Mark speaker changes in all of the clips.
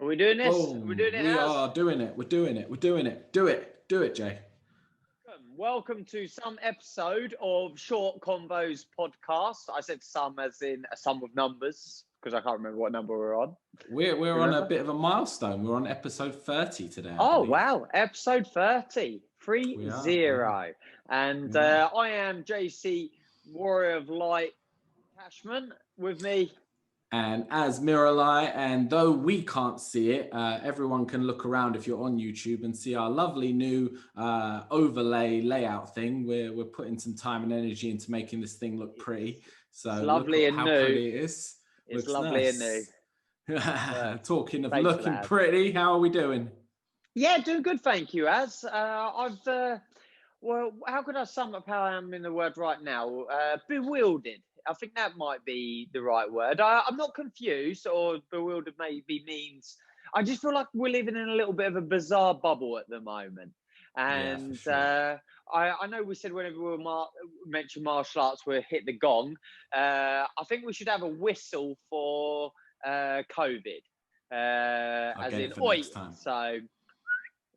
Speaker 1: Are we doing this? Are we
Speaker 2: Boom.
Speaker 1: doing it,
Speaker 2: We
Speaker 1: Az?
Speaker 2: are doing it. We're doing it. We're doing it. Do it. Do it, Jay.
Speaker 1: Welcome to some episode of Short Convos podcast. I said some as in a sum of numbers because I can't remember what number we're on.
Speaker 2: We're on a
Speaker 1: Remember?
Speaker 2: bit of a milestone. We're on episode 30 today, I
Speaker 1: Oh,
Speaker 2: believe.
Speaker 1: wow. Episode 30. 30.
Speaker 2: We are.
Speaker 1: And
Speaker 2: We are.
Speaker 1: I am JC, Warrior of Light Cashman, with me.
Speaker 2: And as Miralai, and though we can't see it, everyone can look around if you're on YouTube and see our lovely new overlay layout thing. We're putting some time and energy into making this thing look pretty. So
Speaker 1: It's
Speaker 2: look
Speaker 1: lovely
Speaker 2: at
Speaker 1: and
Speaker 2: how
Speaker 1: new.
Speaker 2: pretty it is.
Speaker 1: It's
Speaker 2: Looks
Speaker 1: lovely and new.
Speaker 2: nice. Talking of
Speaker 1: Thanks for
Speaker 2: looking
Speaker 1: that.
Speaker 2: pretty, how are we doing?
Speaker 1: Yeah, doing good, thank you, Az. Well, how could I sum up how I am in the word right now? Bewildered. I think that might be the right word. I'm not confused, or bewildered maybe means I just feel like we're living in a little bit of a bizarre bubble at the moment.
Speaker 2: Yeah, for
Speaker 1: And
Speaker 2: sure.
Speaker 1: I know we said whenever we mention martial arts, we'll hit the gong. I think we should have a whistle for COVID,
Speaker 2: I'll
Speaker 1: as
Speaker 2: get
Speaker 1: in
Speaker 2: it for
Speaker 1: oi.
Speaker 2: next time.
Speaker 1: So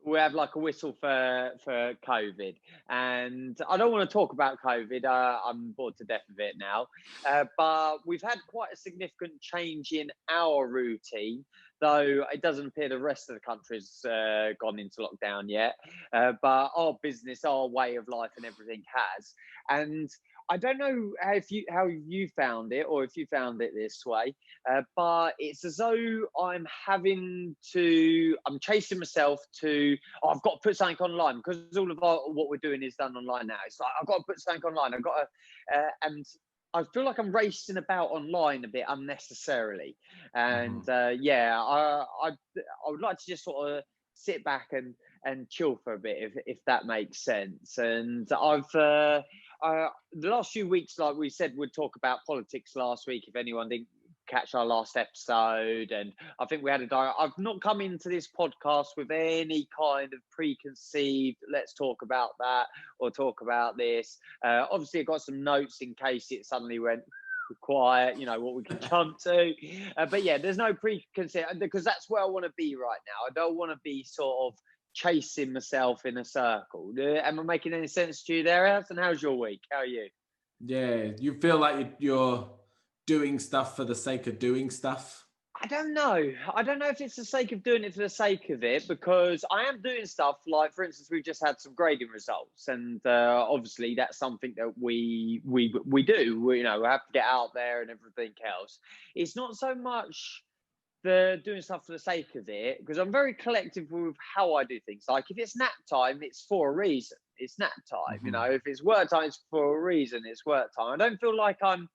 Speaker 1: we have like a whistle for COVID, and I don't want to talk about COVID. I'm bored to death of it now. But we've had quite a significant change in our routine, though it doesn't appear the rest of the country's gone into lockdown yet. But our business, our way of life, and everything has. And I don't know how you found it, or if you found it this way, but it's as though I'm chasing myself to, I've got to put something online because all of what we're doing is done online now. It's like, I've got to put something online. I've got to, and I feel like I'm racing about online a bit unnecessarily. And yeah, I would like to just sort of sit back and chill for a bit, if that makes sense. And the last few weeks, like we said, we'd talk about politics last week, if anyone didn't catch our last episode. And I think we had I've not come into this podcast with any kind of preconceived, let's talk about that or talk about this. Obviously, I've got some notes in case it suddenly went quiet, what we can jump to. But yeah, there's no preconceived, because that's where I want to be right now. I don't want to be sort of chasing myself in a circle. Am I making any sense to you there, Az? And how's your week? How are you?
Speaker 2: Yeah, you feel like you're doing stuff for the sake of doing stuff.
Speaker 1: I don't know. I don't know if it's the sake of doing it for the sake of it, because I am doing stuff like, for instance, we've just had some grading results, and obviously that's something that we do. We have to get out there and everything else. It's not so much the doing stuff for the sake of it, because I'm very collective with how I do things. Like if it's nap time, it's for a reason. It's nap time. If it's work time, it's for a reason. It's work time. I don't feel like I'm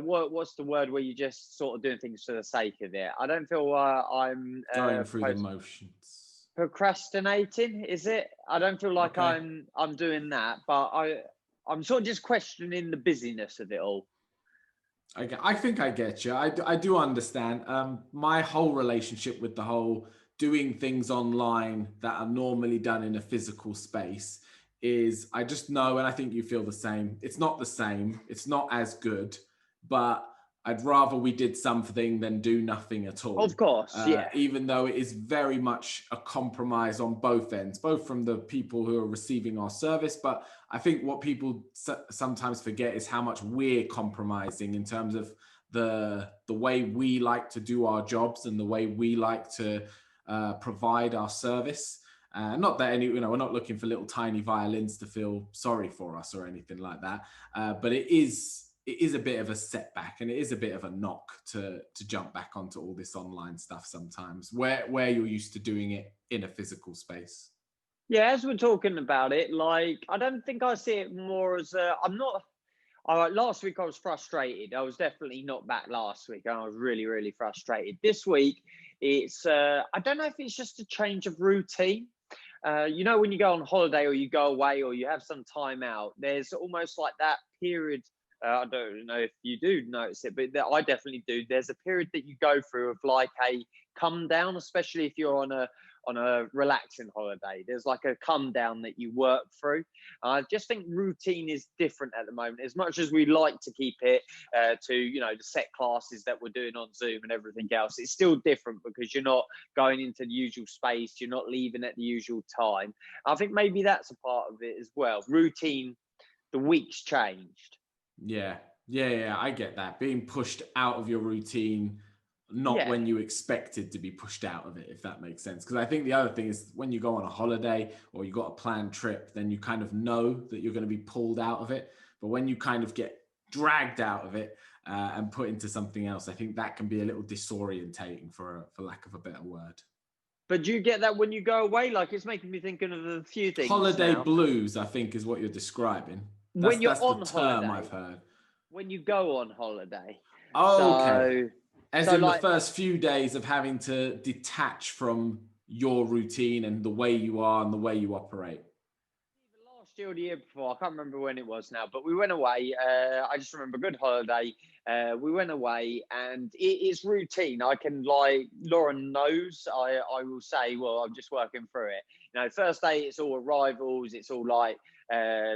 Speaker 1: what's the word where you just sort of doing things for the sake of it. I don't feel I'm
Speaker 2: Going through the motions.
Speaker 1: procrastinating, is it? I don't feel like
Speaker 2: Okay.
Speaker 1: I'm doing that, but I'm sort of just questioning the busyness of it all.
Speaker 2: I think I get you. I do understand. My whole relationship with the whole doing things online that are normally done in a physical space is I just know, and I think you feel the same. It's not the same. It's not as good, but I'd rather we did something than do nothing at all.
Speaker 1: Of course, yeah.
Speaker 2: Even though it is very much a compromise on both ends, both from the people who are receiving our service. But I think what people sometimes forget is how much we're compromising in terms of the way we like to do our jobs and the way we like to provide our service. Not that we're not looking for little tiny violins to feel sorry for us or anything like that. But it is a bit of a setback, and it is a bit of a knock to jump back onto all this online stuff sometimes, where you're used to doing it in a physical space.
Speaker 1: Yeah, as we're talking about it, like I don't think I see it more as I'm not. Last week I was frustrated. I was definitely not back last week. I was really, really frustrated. This week, it's I don't know if it's just a change of routine. When you go on holiday or you go away or you have some time out, there's almost like that period. I don't know if you do notice it, but I definitely do. There's a period that you go through of like a come down, especially if you're on on a relaxing holiday. There's like a come down that you work through. I just think routine is different at the moment. As much as we like to keep it to, you know, the set classes that we're doing on Zoom and everything else, it's still different because you're not going into the usual space. You're not leaving at the usual time. I think maybe that's a part of it as well. Routine, the week's changed.
Speaker 2: Yeah, I get that. Being pushed out of your routine, not
Speaker 1: Yeah.
Speaker 2: when you expected to be pushed out of it, if that makes sense. Because I think the other thing is when you go on a holiday or you got a planned trip, then you kind of know that you're going to be pulled out of it. But when you kind of get dragged out of it and put into something else, I think that can be a little disorientating, for lack of a better word.
Speaker 1: But do you get that when you go away? Like, it's making me thinking of a few things
Speaker 2: Holiday
Speaker 1: now.
Speaker 2: blues, I think, is what you're describing.
Speaker 1: When you're
Speaker 2: That's
Speaker 1: on
Speaker 2: the term
Speaker 1: holiday,
Speaker 2: I've heard.
Speaker 1: when you go on holiday.
Speaker 2: Oh, okay.
Speaker 1: So,
Speaker 2: As
Speaker 1: so
Speaker 2: in the
Speaker 1: like,
Speaker 2: first few days of having to detach from your routine and the way you are and the way you operate.
Speaker 1: last year or the year before, I can't remember when it was now, but we went away. I just remember a good holiday. We went away and it's routine. I can, like, Lauren knows, I will say, well, I'm just working through it. You know, first day, it's all arrivals. It's all like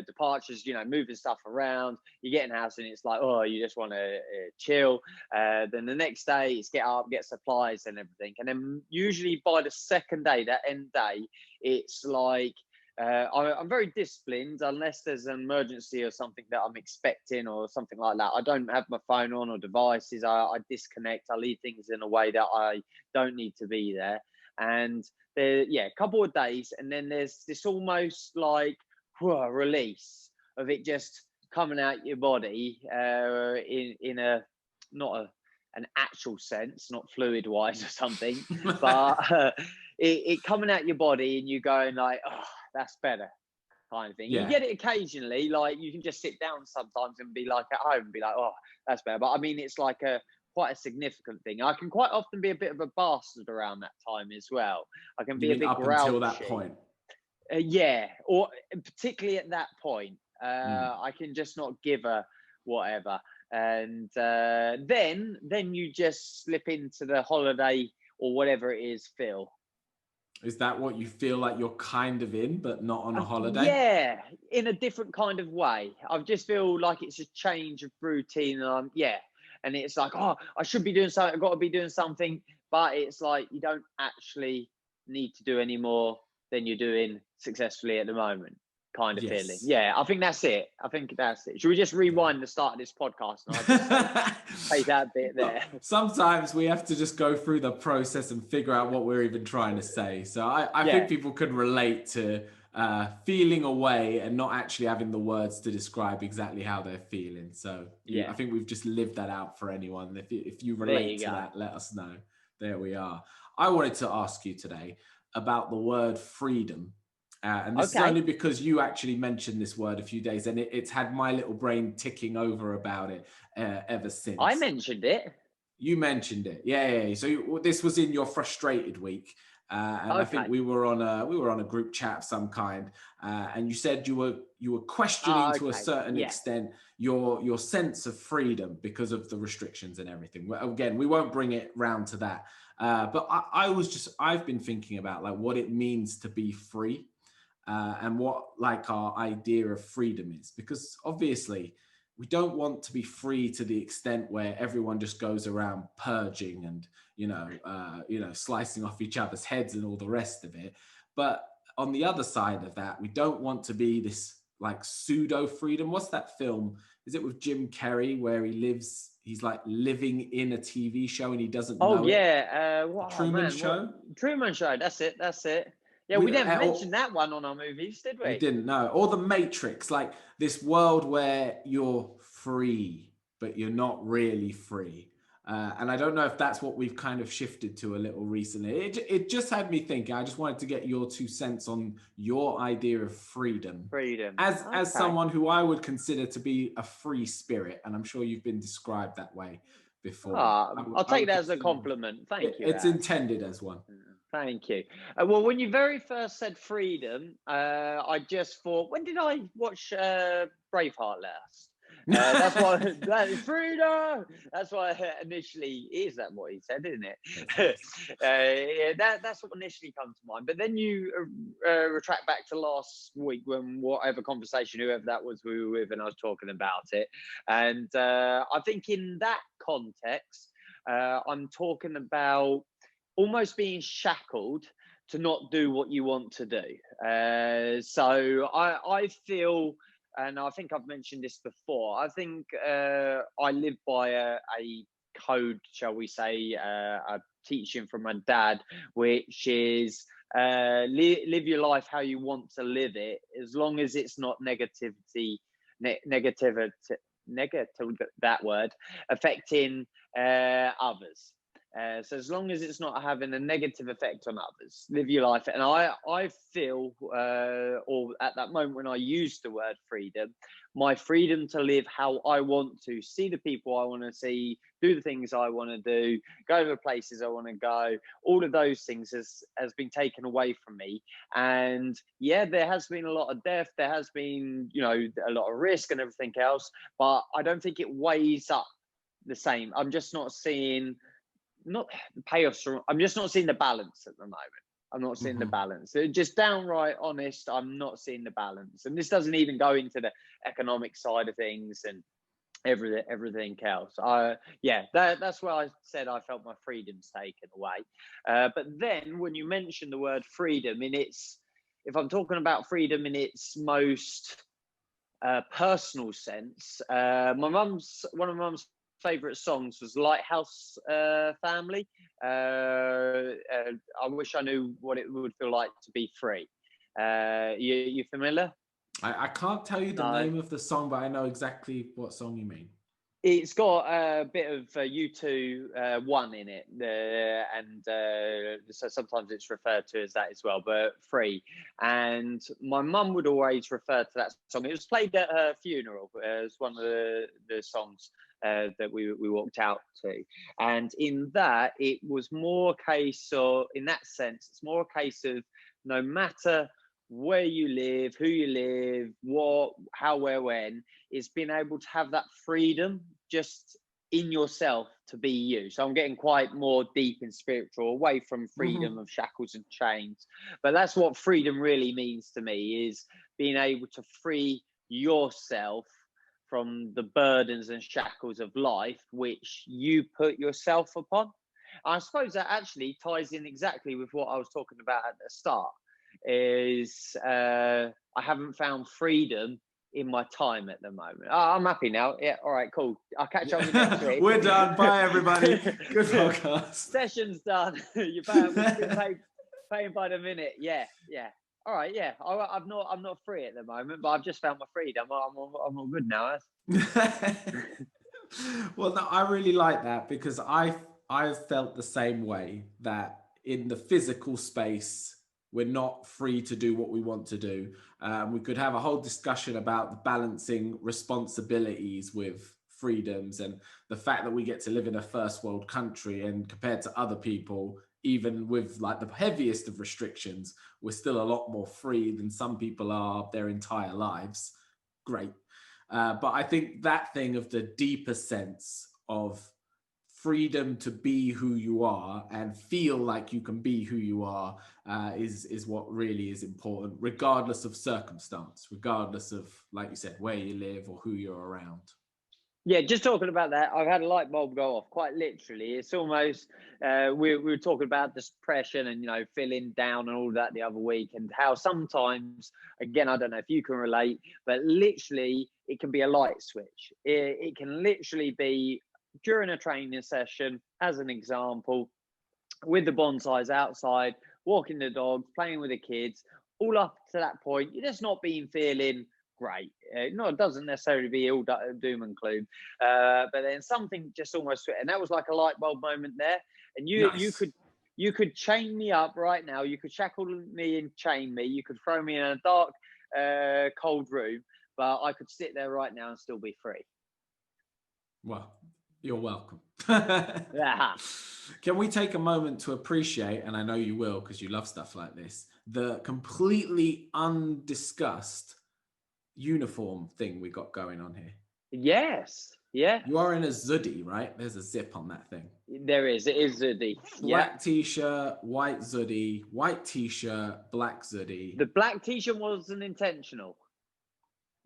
Speaker 1: departures, you know, moving stuff around. You get in the house and it's like, oh, you just want to chill. Then the next day, it's get up, get supplies and everything. And then usually by the second day, that end day, it's like, I'm very disciplined unless there's an emergency or something that I'm expecting or something like that. I don't have my phone on or devices. I disconnect. I leave things in a way that I don't need to be there. And there, yeah, a couple of days, and then there's this almost like release of it just coming out your body in a not a an actual sense, not fluid wise or something, but it coming out your body and you going like, oh, that's better, kind of thing. You
Speaker 2: Yeah.
Speaker 1: get it occasionally, like you can just sit down sometimes and be like at home and be like, oh, that's better. But I mean, it's like quite a significant thing. I can quite often be a bit of a bastard around that time as well. I can
Speaker 2: You
Speaker 1: be a
Speaker 2: mean
Speaker 1: bit
Speaker 2: up
Speaker 1: grouchy.
Speaker 2: until that point?
Speaker 1: Yeah, or particularly at that point,
Speaker 2: Mm.
Speaker 1: I can just not give a whatever, and then you just slip into the holiday or whatever it is, Phil.
Speaker 2: Is that what you feel like you're kind of in, but not on a holiday?
Speaker 1: Yeah, in a different kind of way. I just feel like it's a change of routine, and yeah, and it's like, oh, I should be doing something. I've got to be doing something, but it's like you don't actually need to do any more than you're doing successfully at the moment, kind of feeling.
Speaker 2: Yes.
Speaker 1: Yeah, I think that's it. I think that's it. Should we just rewind the start of this podcast and I'll just say that bit there?
Speaker 2: Sometimes we have to just go through the process and figure out what we're even trying to say. So I
Speaker 1: Yeah.
Speaker 2: think people can relate to feeling away and not actually having the words to describe exactly how they're feeling. So
Speaker 1: Yeah.
Speaker 2: I think we've just lived that out for anyone. If you
Speaker 1: There
Speaker 2: relate
Speaker 1: you
Speaker 2: to
Speaker 1: go.
Speaker 2: that, let us know. There we are. I wanted to ask you today about the word freedom. And this is
Speaker 1: Okay.
Speaker 2: only because you actually mentioned this word a few days, and it's had my little brain ticking over about it ever since.
Speaker 1: I mentioned it.
Speaker 2: You mentioned it, yeah. So this was in your frustrated week, and I think
Speaker 1: Okay.
Speaker 2: we were on a group chat of some kind, and you said you were questioning to a
Speaker 1: Okay.
Speaker 2: certain
Speaker 1: Yeah.
Speaker 2: extent your sense of freedom because of the restrictions and everything. Again, we won't bring it round to that, but I've been thinking about like what it means to be free. And what like our idea of freedom is, because obviously we don't want to be free to the extent where everyone just goes around purging and slicing off each other's heads and all the rest of it. But on the other side of that, we don't want to be this like pseudo freedom. What's that film? Is it with Jim Carrey where he's like living in a TV show and he doesn't know it?
Speaker 1: Yeah.
Speaker 2: The Truman Show?
Speaker 1: Truman Show. That's it. Yeah, we didn't mention that one on our movies, did we?
Speaker 2: We didn't know. Or the Matrix, like this world where you're free, but you're not really free. And I don't know if that's what we've kind of shifted to a little recently. It just had me thinking. I just wanted to get your 2 cents on your idea of freedom.
Speaker 1: Freedom.
Speaker 2: As someone who I would consider to be a free spirit, and I'm sure you've been described that way before.
Speaker 1: I'll take that as a compliment. Thank you.
Speaker 2: It's intended as one.
Speaker 1: Thank you. Well, when you very first said freedom, I just thought, when did I watch Braveheart last? That's what that is freedom. That's why initially is that what he said, isn't it? Yeah, that's what initially comes to mind. But then you retract back to last week when whatever conversation, whoever that was, we were with, and I was talking about it. And I think in that context, I'm talking about almost being shackled to not do what you want to do. So I feel, and I think I've mentioned this before, I think I live by a code, shall we say, a teaching from my dad, which is live your life how you want to live it, as long as it's not negative, that word, affecting others. So as long as it's not having a negative effect on others, live your life. And I feel, or at that moment when I used the word freedom, my freedom to live how I want to, see the people I want to see, do the things I want to do, go to the places I want to go, all of those things has been taken away from me. And yeah, there has been a lot of death, there has been, you know, a lot of risk and everything else, but I don't think it weighs up the same. I'm just not seeing not the payoffs from, I'm just not seeing the balance at the moment. I'm not seeing the balance. Just downright honest, I'm not seeing the balance. And this doesn't even go into the economic side of things and everything else. Yeah, that's where I said I felt my freedom's taken away. But then when you mention the word freedom in its, if I'm talking about freedom in its most personal sense, one of my mum's favorite songs was Lighthouse Family. I wish I knew what it would feel like to be free. You familiar?
Speaker 2: I can't tell you the name of the song, but I know exactly what song you mean.
Speaker 1: It's got a bit of U2 one in it, and so sometimes it's referred to as that as well, but free. And my mum would always refer to that song. It was played at her funeral as one of the songs that we walked out to. And in that, it was more a case of, in that sense, it's more a case of no matter where you live, who you live, what, how, where, when, is being able to have that freedom just in yourself to be you. So I'm getting quite more deep and spiritual, away from freedom of shackles and chains. But that's what freedom really means to me, is being able to free yourself from the burdens and shackles of life which you put yourself upon. I suppose that actually ties in exactly with what I was talking about at the start, is I haven't found freedom in my time at the moment. Oh, I'm happy now. Yeah, all right, cool. I'll catch up with you next week.
Speaker 2: We're done. Bye, everybody. Good podcast.
Speaker 1: Session's done. You've been paying by the minute. Yeah. All right, yeah. I'm not free at the moment, but I've just found my freedom. I'm all good now.
Speaker 2: Well, no, I really like that, because I've felt the same way, that in the physical space, we're not free to do what we want to do. We could have a whole discussion about balancing responsibilities with freedoms, and the fact that we get to live in a first world country, and compared to other people, even with like the heaviest of restrictions, we're still a lot more free than some people are their entire lives. Great. But I think that thing of the deeper sense of freedom to be who you are and feel like you can be who you are is what really is important, regardless of circumstance, regardless of, like you said, where you live or who you're around.
Speaker 1: Yeah, just talking about that, I've had a light bulb go off, quite literally. It's almost, we were talking about depression and, you know, feeling down and all that the other week, and how sometimes, again, I don't know if you can relate, but literally it can be a light switch. It can literally be during a training session, as an example, with the bonsais outside, walking the dogs, playing with the kids, all up to that point, you're just not feeling great. No, it doesn't necessarily be all doom and gloom, but then something just almost, and that was like a light bulb moment there. And you could chain me up right now. You could shackle me and chain me. You could throw me in a dark, cold room, but I could sit there right now and still be free.
Speaker 2: Well, you're welcome.
Speaker 1: Yeah.
Speaker 2: Can we take a moment to appreciate, and I know you will because you love stuff like this, the completely undiscussed uniform thing we got going on here?
Speaker 1: Yes. Yeah.
Speaker 2: You are in a Zudi, right? There's a zip on that thing.
Speaker 1: There is. It is Zudi.
Speaker 2: Black t-shirt, white Zudi, white t-shirt, black Zudi.
Speaker 1: The black t-shirt wasn't intentional.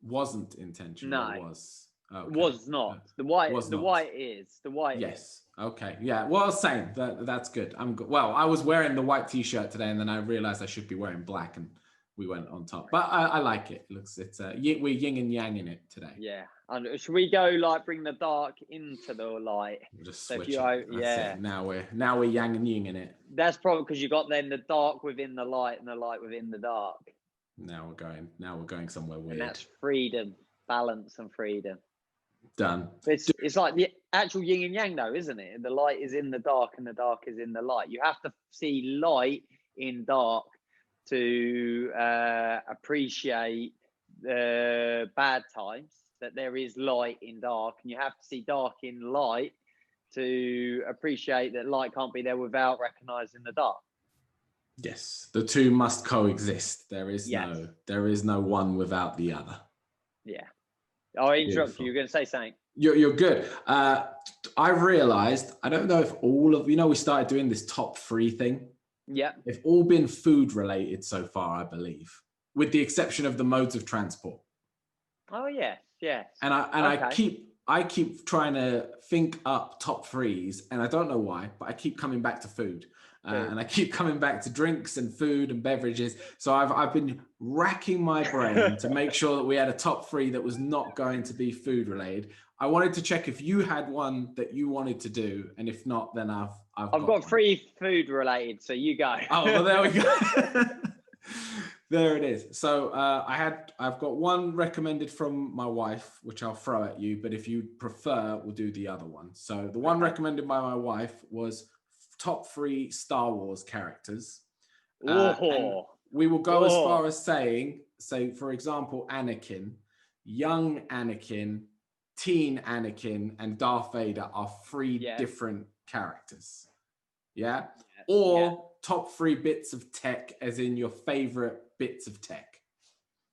Speaker 2: Wasn't intentional.
Speaker 1: No.
Speaker 2: Was. Okay.
Speaker 1: Was not. The white.
Speaker 2: Was
Speaker 1: The
Speaker 2: not.
Speaker 1: white is. The white.
Speaker 2: Yes.
Speaker 1: Is.
Speaker 2: Okay. Yeah. Well, same. That's good. I'm good. Well, I was wearing the white t-shirt today, and then I realized I should be wearing black, and we went on top. But I like it. It's we're yin and yang in it today.
Speaker 1: Yeah. And should we go like bring the dark into the light?
Speaker 2: We'll just
Speaker 1: So
Speaker 2: switch
Speaker 1: if you,
Speaker 2: it.
Speaker 1: yeah.
Speaker 2: Now we're yang and yin in it.
Speaker 1: That's probably because you got then the dark within the light and the light within the dark.
Speaker 2: Now we're going somewhere weird.
Speaker 1: And that's freedom, balance, and freedom.
Speaker 2: Done.
Speaker 1: It's like the actual yin and yang, though, isn't it? The light is in the dark, and the dark is in the light. You have to see light in dark to appreciate the bad times. That there is light in dark, and you have to see dark in light to appreciate that light can't be there without recognizing the dark.
Speaker 2: Yes, the two must coexist. There is
Speaker 1: Yes.
Speaker 2: no one without the other.
Speaker 1: Yeah. I'll interrupt
Speaker 2: Beautiful.
Speaker 1: you. You're going to say something.
Speaker 2: You're good. I've realized, I don't know if all of, we started doing this top 3 thing.
Speaker 1: Yeah.
Speaker 2: They've all been food related so far, I believe, with the exception of the modes of transport.
Speaker 1: Oh, yes. Yes.
Speaker 2: And I keep trying to think up top 3s, and I don't know why, but I keep coming back to food. And I keep coming back to drinks and food and beverages. So I've been racking my brain to make sure that we had a top 3 that was not going to be food related. I wanted to check if you had one that you wanted to do, and if not, then I've
Speaker 1: got 3 food related. So you go.
Speaker 2: Oh, well, there we go. There it is. So I've got one recommended from my wife, which I'll throw at you. But if you prefer, we'll do the other one. So the one recommended by my wife was top 3 Star Wars characters. And we will go as far as saying, for example, Anakin, young Anakin, teen Anakin, and Darth Vader are 3 different characters. Yeah? Or top 3 bits of tech, as in your favorite bits of tech.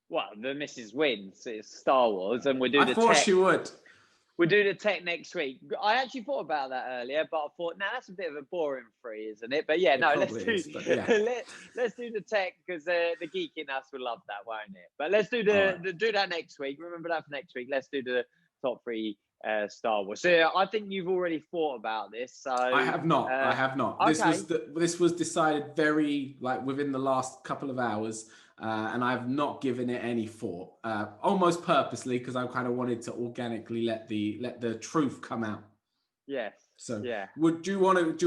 Speaker 1: Well, the missus wins. It's Star Wars, and we'll do the tech. I
Speaker 2: thought she would.
Speaker 1: We'll do the tech next week. I actually thought about that earlier, but I thought, that's a bit of a boring 3, isn't it? But yeah, let's do the tech, because the geek in us will love that, won't it? But let's do do that next week. Remember that for next week. Let's do the top 3 Star Wars. So I think you've already thought about this. So
Speaker 2: I have not.
Speaker 1: Okay.
Speaker 2: This was decided very within the last couple of hours. And I've not given it any thought, almost purposely, because I kind of wanted to organically let the truth come out.
Speaker 1: Yes.
Speaker 2: So do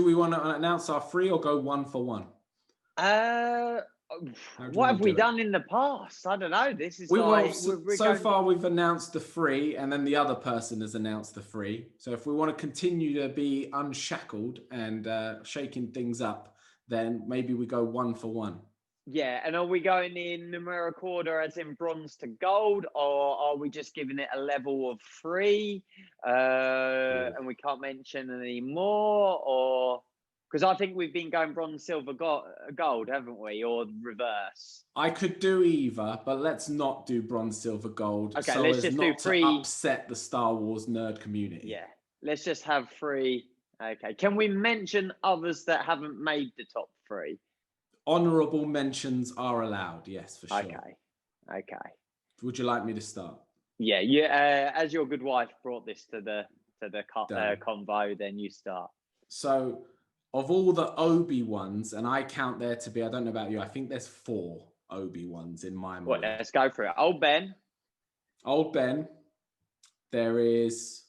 Speaker 2: we want to announce our 3 or go 1 for 1?
Speaker 1: What have we done in the past? I don't know. This is
Speaker 2: so far we've announced the 3, and then the other person has announced the 3. So if we want to continue to be unshackled and shaking things up, then maybe we go 1 for 1.
Speaker 1: Yeah, and are we going in numeric order as in bronze to gold, or are we just giving it a level of 3 and we can't mention any more? Or because I think we've been going bronze, silver, gold, haven't we? Or reverse?
Speaker 2: I could do either, but let's not do bronze, silver, gold.
Speaker 1: Okay,
Speaker 2: so
Speaker 1: let's just do 3.
Speaker 2: To upset the Star Wars nerd community.
Speaker 1: Yeah, let's just have 3. Okay, can we mention others that haven't made the top 3?
Speaker 2: Honorable mentions are allowed, yes, for sure.
Speaker 1: Okay.
Speaker 2: Would you like me to start?
Speaker 1: Yeah. As your good wife brought this to the convo, then you start.
Speaker 2: So, of all the Obi-Wans, and I count there to be, I don't know about you, I think there's 4 Obi-Wans in my mind.
Speaker 1: Well, let's go for it. Old Ben.
Speaker 2: There is,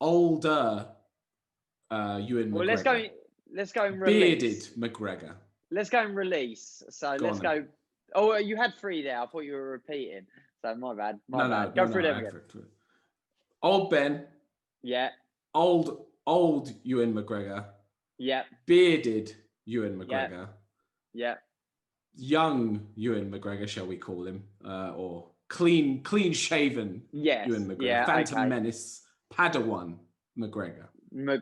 Speaker 2: older Ewan McGregor.
Speaker 1: Well, let's go and release.
Speaker 2: Bearded McGregor.
Speaker 1: Let's go and release. So let's go. Oh, you had 3 there. I thought you were repeating. So my bad. No. Go through them again.
Speaker 2: Old Ben.
Speaker 1: Yeah.
Speaker 2: Old Ewan McGregor.
Speaker 1: Yeah.
Speaker 2: Bearded Ewan McGregor.
Speaker 1: Yeah.
Speaker 2: Young Ewan McGregor, shall we call him? Or clean shaven Ewan McGregor.
Speaker 1: Yeah,
Speaker 2: Phantom Menace. Padawan McGregor.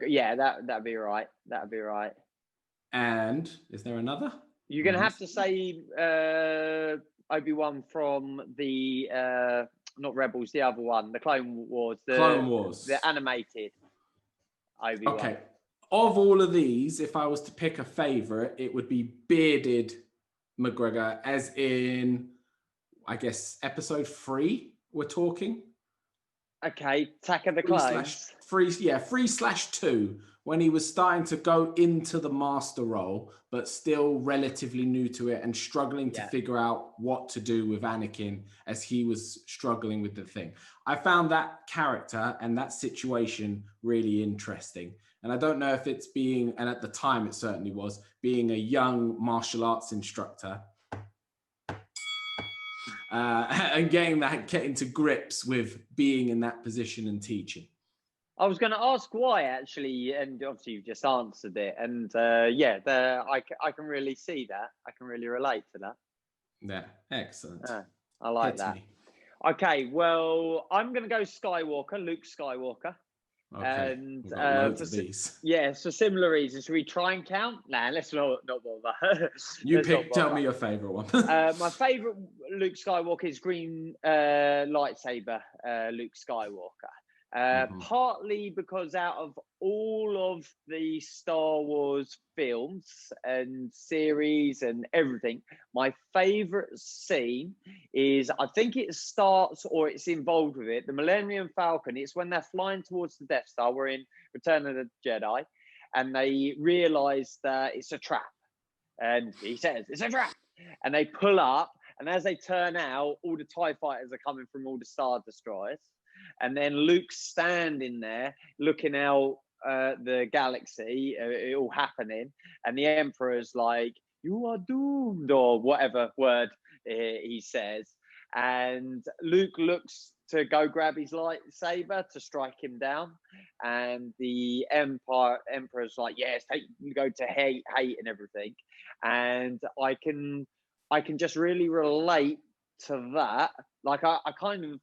Speaker 1: Yeah, that'd be right.
Speaker 2: And is there another?
Speaker 1: You're going to have to say Obi-Wan from the not Rebels, the other one, the Clone Wars,
Speaker 2: Clone Wars,
Speaker 1: the animated Obi-Wan.
Speaker 2: Okay, of all of these, if I was to pick a favorite, it would be bearded McGregor, as in, I guess, episode 3. We're talking.
Speaker 1: Okay, Attack of the Clones.
Speaker 2: 3/2, when he was starting to go into the master role, but still relatively new to it and struggling to figure out what to do with Anakin as he was struggling with the thing. I found that character and that situation really interesting. And I don't know if it's being, and at the time it certainly was, being a young martial arts instructor and getting to grips with being in that position and teaching.
Speaker 1: I was going to ask why, actually, and obviously you've just answered it. And I can really see that. I can really relate to that.
Speaker 2: Yeah, excellent.
Speaker 1: I like
Speaker 2: Hit
Speaker 1: that.
Speaker 2: me.
Speaker 1: Okay, well, I'm going to go Skywalker, Luke Skywalker.
Speaker 2: Okay,
Speaker 1: And
Speaker 2: we've got loads of these.
Speaker 1: Yeah, for similar reasons. Should we try and count? Nah, let's not bother.
Speaker 2: You pick. Tell me your favorite one.
Speaker 1: My favorite Luke Skywalker is green lightsaber. Luke Skywalker. Partly because out of all of the Star Wars films and series and everything, my favorite scene is, I think it starts or it's involved with it, the Millennium Falcon. It's when they're flying towards the Death Star. We're in Return of the Jedi, and they realize that it's a trap. And he says, it's a trap. And they pull up, and as they turn out, all the TIE fighters are coming from all the Star Destroyers. And then Luke's standing there looking out the galaxy, it all happening. And the Emperor's like, you are doomed, or whatever word he says. And Luke looks to go grab his lightsaber to strike him down. And the Emperor's like, yes, go to hate and everything. And I can just really relate to that. Like I kind of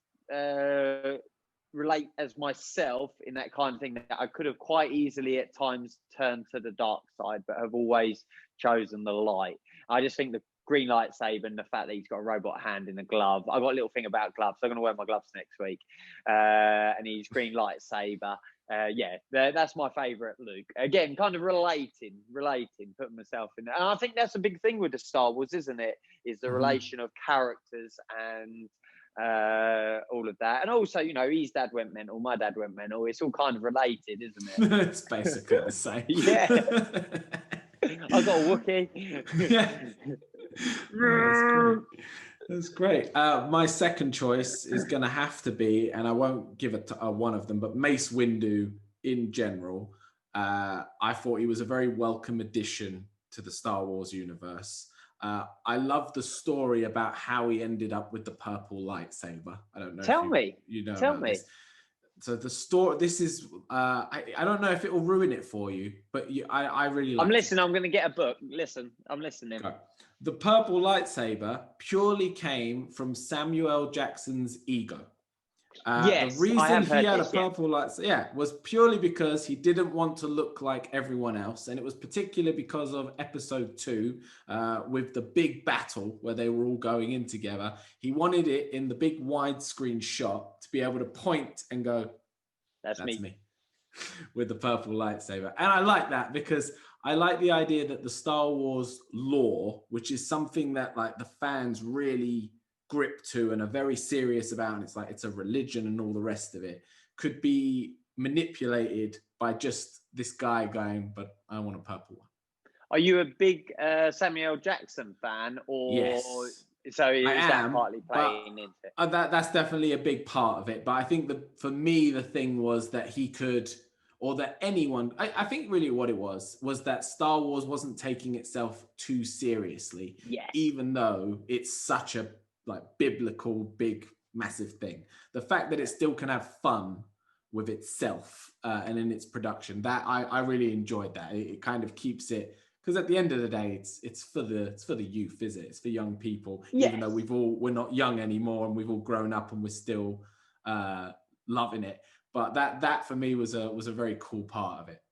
Speaker 1: relate as myself in that kind of thing, that I could have quite easily at times turned to the dark side, but have always chosen the light. I just think the green lightsaber and the fact that he's got a robot hand in a glove. I've got a little thing about gloves, so I'm going to wear my gloves next week. And he's green lightsaber. That's my favorite Luke. Again, kind of relating, putting myself in there. And I think that's a big thing with the Star Wars, isn't it? Is the relation of characters and all of that. And also, his dad went mental, my dad went mental. It's all kind of related, isn't it?
Speaker 2: It's basically the same.
Speaker 1: Yeah. I got a Wookiee.
Speaker 2: Yeah. That's great. My second choice is going to have to be, and I won't give it to one of them, but Mace Windu in general. I thought he was a very welcome addition to the Star Wars universe. I love the story about how he ended up with the purple lightsaber. I don't know.
Speaker 1: Tell me.
Speaker 2: Tell me. This. So the story. This is. I don't know if it will ruin it for you, but I really.
Speaker 1: I'm listening. I'm going to get a book. Listen, I'm listening.
Speaker 2: Okay. The purple lightsaber purely came from Samuel Jackson's ego.
Speaker 1: Yes,
Speaker 2: the reason he had a purple lightsaber, was purely because he didn't want to look like everyone else, and it was particularly because of episode 2, with the big battle where they were all going in together. He wanted it in the big widescreen shot to be able to point and go, "That's me," with the purple lightsaber. And I like that because I like the idea that the Star Wars lore, which is something that like the fans really grip to and are very serious about, and it's like it's a religion and all the rest of it, could be manipulated by just this guy going, but I want a purple one.
Speaker 1: Are you a big Samuel Jackson fan, or
Speaker 2: yes.
Speaker 1: So is that partly playing into it?
Speaker 2: That's definitely a big part of it. But I think that for me, the thing was that he could, or that anyone, I think really what it was that Star Wars wasn't taking itself too seriously, even though it's such a like biblical, big, massive thing. The fact that it still can have fun with itself and in its production, that I really enjoyed that. It kind of keeps it, because at the end of the day, it's for the youth, is it? It's for young people, even though we're not young anymore and we've all grown up and we're still loving it. But that for me was a very cool part of it.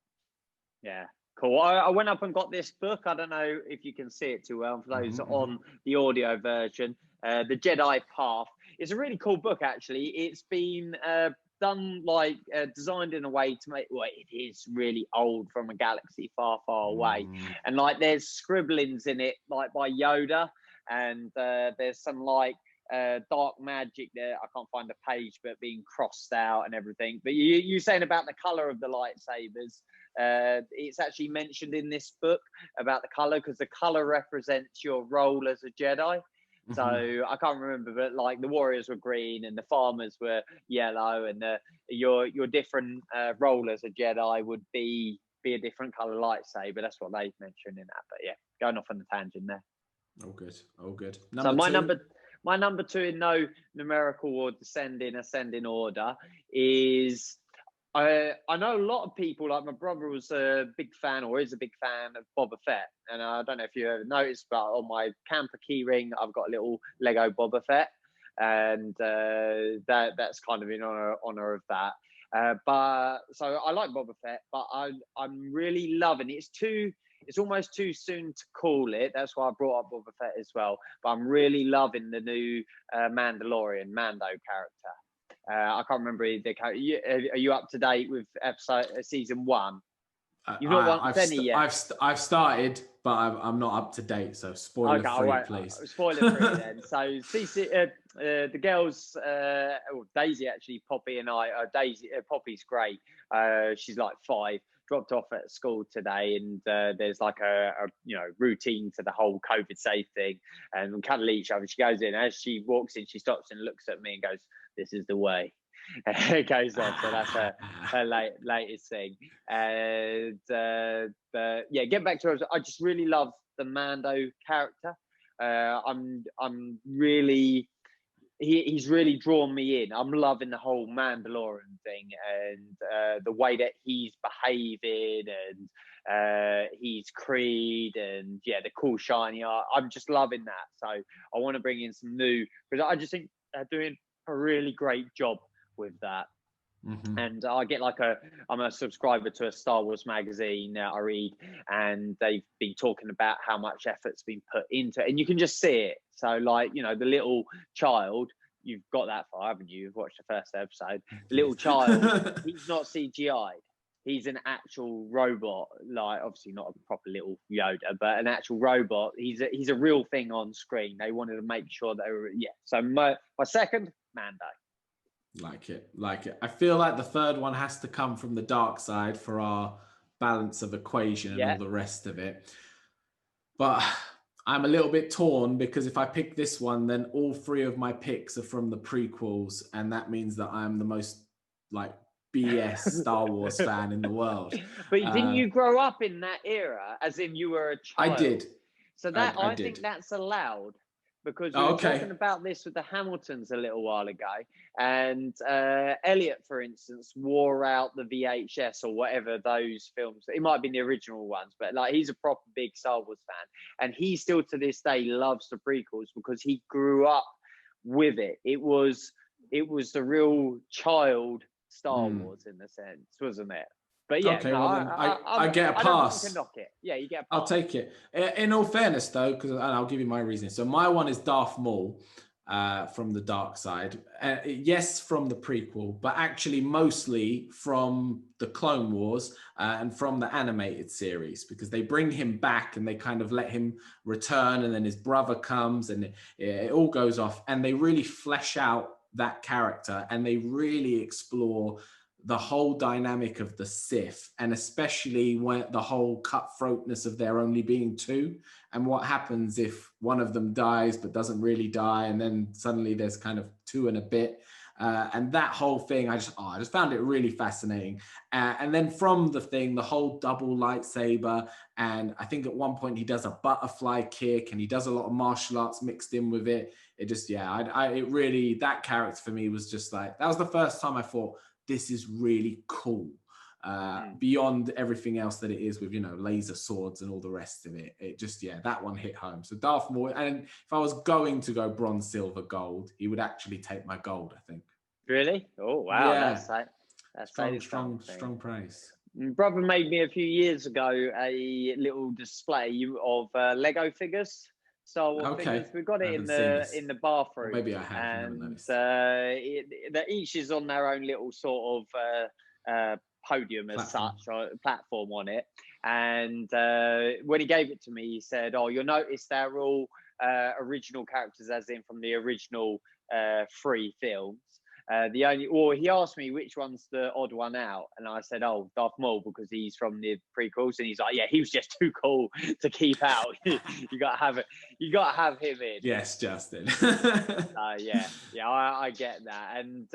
Speaker 1: Yeah, Cool. I went up and got this book. I don't know if you can see it too well. For those on the audio version, The Jedi Path. It's a really cool book, actually. It's been done designed in a way to make, well, it is really old, from a galaxy far, far away. And like there's scribblings in it, like by Yoda, and there's some dark magic there. I can't find a page, but being crossed out and everything. But you saying about the color of the lightsabers, it's actually mentioned in this book about the color, because the color represents your role as a Jedi. So I can't remember, but like the warriors were green and the farmers were yellow, and your different role as a Jedi would be a different color lightsaber. That's what they mentioned in that. But yeah, going off on the tangent there.
Speaker 2: Oh, good. Oh, good.
Speaker 1: My number two, in no numerical or ascending order, is I know a lot of people, like my brother was a big fan, or is a big fan of Boba Fett. And I don't know if you ever noticed, but on my camper key ring, I've got a little Lego Boba Fett. And that's kind of in honor of that. But so I like Boba Fett, but I'm really loving it. It's almost too soon to call it. That's why I brought up Boba Fett as well. But I'm really loving the new Mandalorian Mando character. I can't remember the character. Are you up to date with season 1? You've not watched any yet.
Speaker 2: I've started, but I'm not up to date. So spoiler free, please.
Speaker 1: Spoiler free then. So the girls, Daisy actually, Poppy and I. Poppy's great. She's like 5. Dropped off at school today, and there's like a routine to the whole COVID safe thing, and we cuddle each other. She goes in, as she walks in, she stops and looks at me and goes, "This is the way." And it goes on. So that's her latest thing. And yeah, get back to her. I just really love the Mando character. I'm really. He's really drawn me in. I'm loving the whole Mandalorian thing, and the way that he's behaving, and he's Creed, and yeah, the cool shiny art. I'm just loving that. So I want to bring in some new, because I just think they're doing a really great job with that. And I get I'm a subscriber to a Star Wars magazine that I read, and they've been talking about how much effort's been put into it, and you can just see it. So the little child, you've got that far, haven't you? You've watched the first episode. The little child, he's not CGI'd. He's an actual robot, obviously not a proper little Yoda, but an actual robot. He's a real thing on screen. They wanted to make sure they were, yeah. So my second, Mando.
Speaker 2: Like it. I feel like the third one has to come from the dark side for our balance of equation and all the rest of it. But I'm a little bit torn, because if I pick this one, then all 3 of my picks are from the prequels, and that means that I'm the most BS Star Wars fan in the world.
Speaker 1: But didn't you grow up in that era, as in you were a child?
Speaker 2: I did.
Speaker 1: So that I think that's allowed. Because we were talking about this with the Hamiltons a little while ago, and Elliot, for instance, wore out the VHS or whatever those films. It might have been the original ones, but he's a proper big Star Wars fan, and he still to this day loves the prequels because he grew up with it. It was the real child Star Wars in a sense, wasn't it? But yeah,
Speaker 2: okay, I get a pass.
Speaker 1: I don't knock it. Yeah, you get a pass.
Speaker 2: I'll take it. In all fairness, though, because I'll give you my reasoning. So my one is Darth Maul from the dark side. Yes, from the prequel, but actually mostly from the Clone Wars and from the animated series, because they bring him back and they kind of let him return, and then his brother comes, and it all goes off, and they really flesh out that character, and they really explore the whole dynamic of the Sith, and especially when the whole cutthroatness of there only being 2, and what happens if one of them dies but doesn't really die, and then suddenly there's kind of 2 and a bit, and that whole thing, I just found it really fascinating. And then from the thing, the whole double lightsaber, and I think at one point he does a butterfly kick, and he does a lot of martial arts mixed in with it. It just, it really, that character for me was just that was the first time I thought, this is really cool, beyond everything else that it is with, laser swords and all the rest of it. It just, that one hit home. So Darth Maul, and if I was going to go bronze, silver, gold, he would actually take my gold, I think.
Speaker 1: Really? Oh, wow.
Speaker 2: Yeah.
Speaker 1: That's
Speaker 2: strong praise.
Speaker 1: Brother made me a few years ago a little display of Lego figures, Star Wars
Speaker 2: Okay,
Speaker 1: figures. We got
Speaker 2: I
Speaker 1: it
Speaker 2: haven't seen this,
Speaker 1: in the
Speaker 2: or
Speaker 1: bathroom,
Speaker 2: maybe I have and haven't
Speaker 1: and
Speaker 2: noticed.
Speaker 1: that each is on their own little sort of podium as
Speaker 2: Platform.
Speaker 1: such, or platform on it. And when he gave it to me, he said, "Oh, you'll notice they're all original characters, as in from the original 3 films." He asked me which one's the odd one out, and I said, "Oh, Darth Maul, because he's from the prequels." And he's like, "Yeah, he was just too cool to keep out. You gotta have it. You gotta have him in."
Speaker 2: Yes, Justin.
Speaker 1: Yeah, I get that, and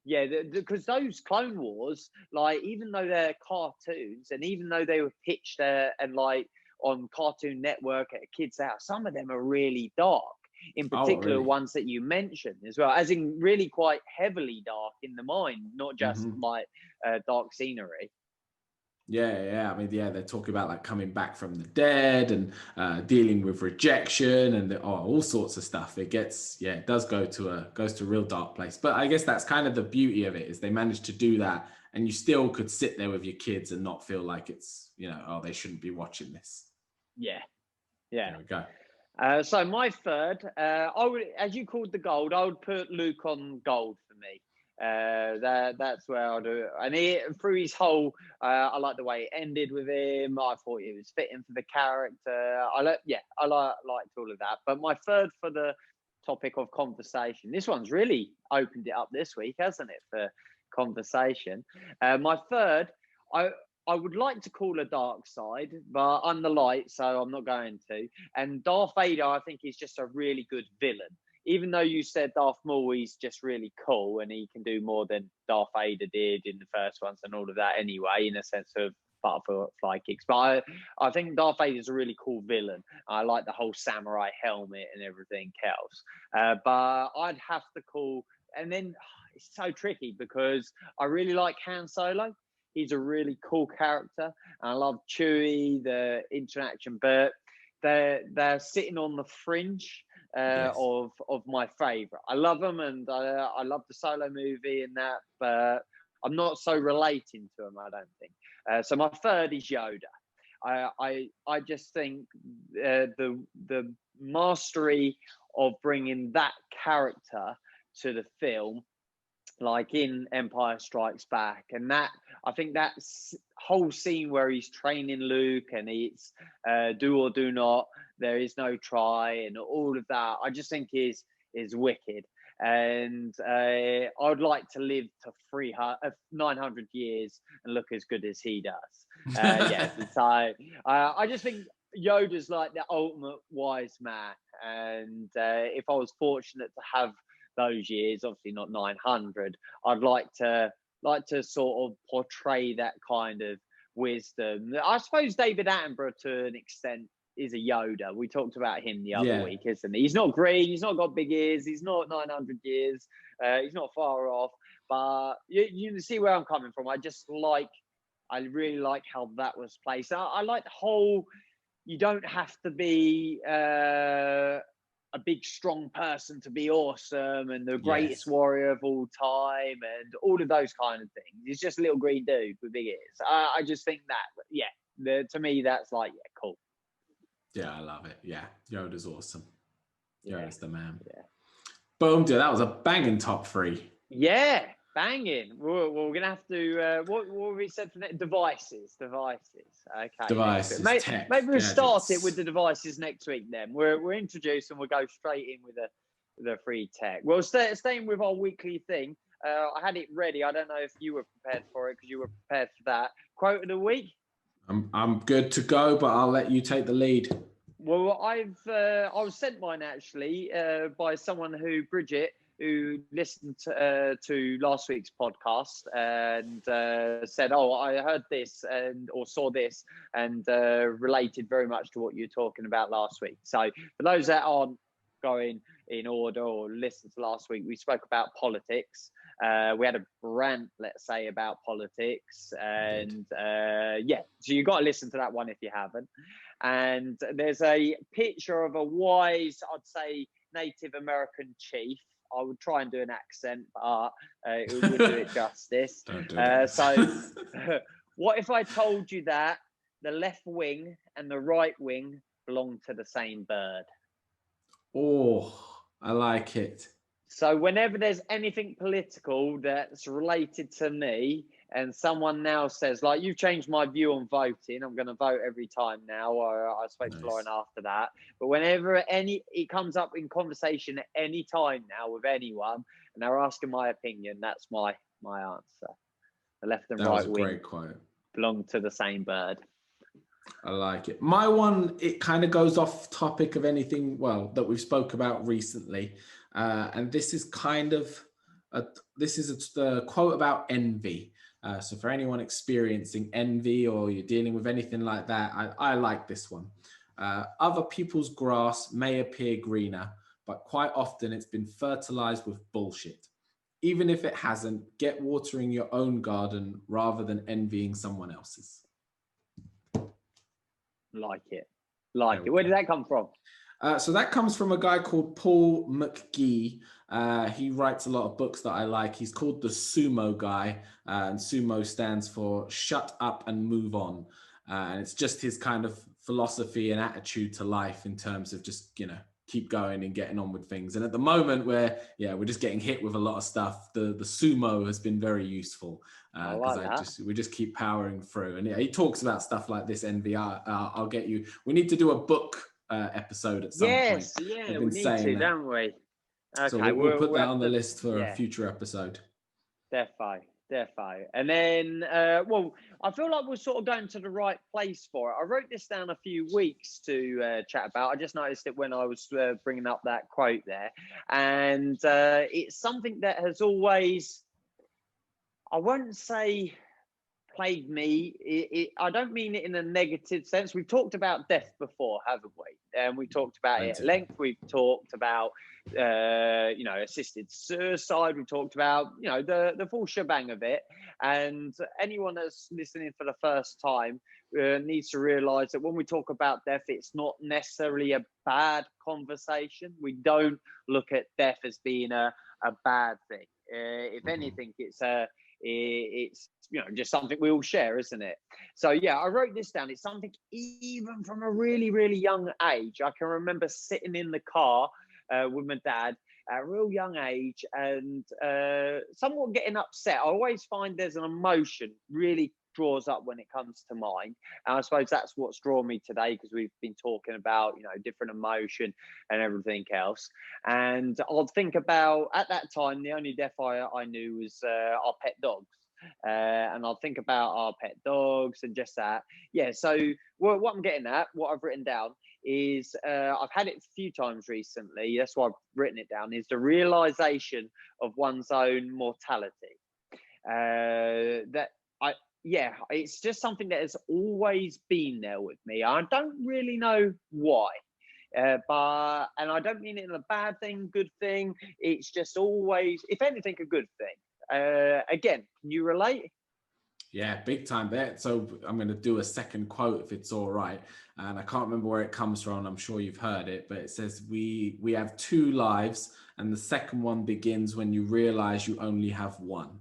Speaker 1: yeah, because those Clone Wars, like, even though they're cartoons, and even though they were pitched and like on Cartoon Network at a kid's house, some of them are really dark. In
Speaker 2: Oh,
Speaker 1: particular,
Speaker 2: really?
Speaker 1: ones that you mentioned as well, as in really quite heavily dark in the mind, not just
Speaker 2: Hmm.
Speaker 1: like dark scenery.
Speaker 2: Yeah. I mean, yeah, they're talking about like coming back from the dead and dealing with rejection and all sorts of stuff. It does goes to a real dark place. But I guess that's kind of the beauty of it, is they managed to do that, and you still could sit there with your kids and not feel like it's, oh, they shouldn't be watching this.
Speaker 1: Yeah, yeah.
Speaker 2: There we go.
Speaker 1: So my third, I would, as you called the gold, I would put Luke on gold for me. That's where I'll do it. And through his whole, I like the way it ended with him. I thought it was fitting for the character. I liked all of that. But my third for the topic of conversation, this one's really opened it up this week, hasn't it, for conversation? My third, I I would like to call a dark side, but I'm the light, so I'm not going to. And Darth Vader, I think, is just a really good villain. Even though you said Darth Maul, he's just really cool and he can do more than Darth Vader did in the first ones and all of that anyway, in a sense of butterfly kicks. But I think Darth Vader is a really cool villain. I like the whole samurai helmet and everything else. But I'd have to call, and then it's so tricky because I really like Han Solo. He's a really cool character. I love Chewie, the interaction, but they're sitting on the fringe
Speaker 2: Yes.
Speaker 1: of my favorite. I love them, and I love the Solo movie and that, but I'm not so relating to them, I don't think. So my third is Yoda. I just think the mastery of bringing that character to the film, like in Empire Strikes Back, and that, I think that whole scene where he's training Luke and it's do or do not, there is no try, and all of that, I just think is wicked. And I'd like to live to 900 years and look as good as he does. So I just think Yoda's like the ultimate wise man, and if I was fortunate to have those years, obviously not 900, I'd like to sort of portray that kind of wisdom. I suppose David Attenborough, to an extent, is a Yoda. We talked about him the other week, isn't he? He's not green, he's not got big ears, he's not 900 years, he's not far off, but you see where I'm coming from. I really like how that was placed. I like the whole, you don't have to be a big, strong person to be awesome and the greatest warrior of all time and all of those kind of things. He's just a little green dude with big ears. I just think that, to me, that's like, cool.
Speaker 2: Yeah, I love it. Yeah, Yoda's awesome. Yoda's the man.
Speaker 1: Yeah.
Speaker 2: Boom, dude, that was a banging top 3.
Speaker 1: Yeah, banging. We're going to have to, what we said for next? Devices. Okay.
Speaker 2: Devices,
Speaker 1: maybe we'll start it
Speaker 2: gadgets.
Speaker 1: with the devices next week then. We're introduced and we'll go straight in with the free tech. Well, staying with our weekly thing, I had it ready. I don't know if you were prepared for it, because you were prepared for that. Quote of the week?
Speaker 2: I'm good to go, but I'll let you take the lead.
Speaker 1: Well, I was sent mine actually by someone Bridget, who listened to last week's podcast and said, "Oh, I heard this or saw this and related very much to what you were talking about last week." So for those that aren't going in order or listened to last week, we spoke about politics. We had a rant, let's say, about politics, and so you got to listen to that one if you haven't. And there's a picture of a wise, I'd say, Native American chief. I would try and do an accent, but it would do it justice.
Speaker 2: Don't do that.
Speaker 1: So What if I told you that the left wing and the right wing belong to the same bird?
Speaker 2: Oh, I like it.
Speaker 1: So whenever there's anything political that's related to me, and someone now says, like, you've changed my view on voting, I'm going to vote every time now. I spoke to Lauren
Speaker 2: Nice.
Speaker 1: after that. But whenever it comes up in conversation at any time now with anyone, and they're asking my opinion, that's my answer. The left and
Speaker 2: That was
Speaker 1: right
Speaker 2: a
Speaker 1: wing
Speaker 2: great quote.
Speaker 1: belong to the same bird.
Speaker 2: I like it. My one, it kind of goes off topic of anything, well, that we've spoke about recently. And this is kind of, the quote about envy. So for anyone experiencing envy or you're dealing with anything like that, I like this one. Other people's grass may appear greener, but quite often it's been fertilized with bullshit. Even if it hasn't, get watering your own garden rather than envying someone else's.
Speaker 1: Like it.
Speaker 2: There we
Speaker 1: Where
Speaker 2: go.
Speaker 1: did that come from?
Speaker 2: So that comes from a guy called Paul McGee. He writes a lot of books that I like. He's called the Sumo Guy, and Sumo stands for Shut Up and Move On. And it's just his kind of philosophy and attitude to life in terms of just, keep going and getting on with things. And at the moment we're just getting hit with a lot of stuff. The Sumo has been very useful because we just keep powering through. And he talks about stuff like this envy. I'll get you. We need to do a book episode at some point.
Speaker 1: Yeah,
Speaker 2: We've been saying that,
Speaker 1: don't we? Okay,
Speaker 2: so we'll put that on the list for
Speaker 1: a
Speaker 2: future episode.
Speaker 1: Defo. And then, I feel like we're sort of going to the right place for it. I wrote this down a few weeks to chat about. I just noticed it when I was bringing up that quote there. And it's something that has always, I won't say plagued me. I don't mean it in a negative sense. We've talked about death before, haven't we? And we talked about it at length. We've talked about, assisted suicide. We talked about, the full shebang of it. And anyone that's listening for the first time needs to realize that when we talk about death, it's not necessarily a bad conversation. We don't look at death as being a bad thing. If anything, it's just something we all share, isn't it? So I wrote this down. It's something even from a really, really young age. I can remember sitting in the car with my dad at a real young age and somewhat getting upset. I always find there's an emotion really draws up when it comes to mind, and I suppose that's what's drawn me today, because we've been talking about different emotion and everything else. And I'll think about, at that time, the only death I knew was our pet dogs. And I'll think about our pet dogs and just that. So what I'm getting at, what I've written down is, I've had it a few times recently, that's why I've written it down, is the realization of one's own mortality. It's just something that has always been there with me. I don't really know why. And I don't mean it in a bad thing, good thing. It's just always, if anything, a good thing. Again, can you relate?
Speaker 2: Yeah, big time there. So I'm going to do a second quote if it's all right. And I can't remember where it comes from. I'm sure you've heard it, but it says, we have two lives, and the second one begins when you realize you only have one.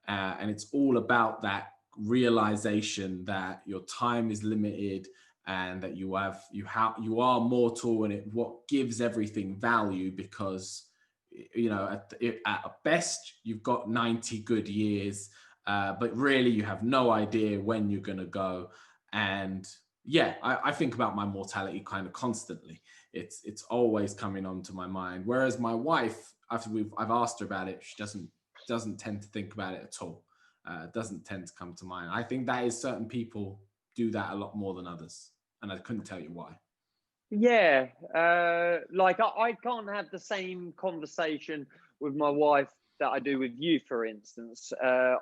Speaker 2: And it's all about that realization that your time is limited and that you are mortal, and what gives everything value, because at best you've got 90 good years, but really you have no idea when you're going to go. And I think about my mortality kind of constantly. It's always coming onto my mind, whereas my wife, after I've asked her about it, she doesn't tend to think about it at all. Doesn't tend to come to mind. I think that is, certain people do that a lot more than others, and I couldn't tell you why.
Speaker 1: I can't have the same conversation with my wife that I do with you, for instance,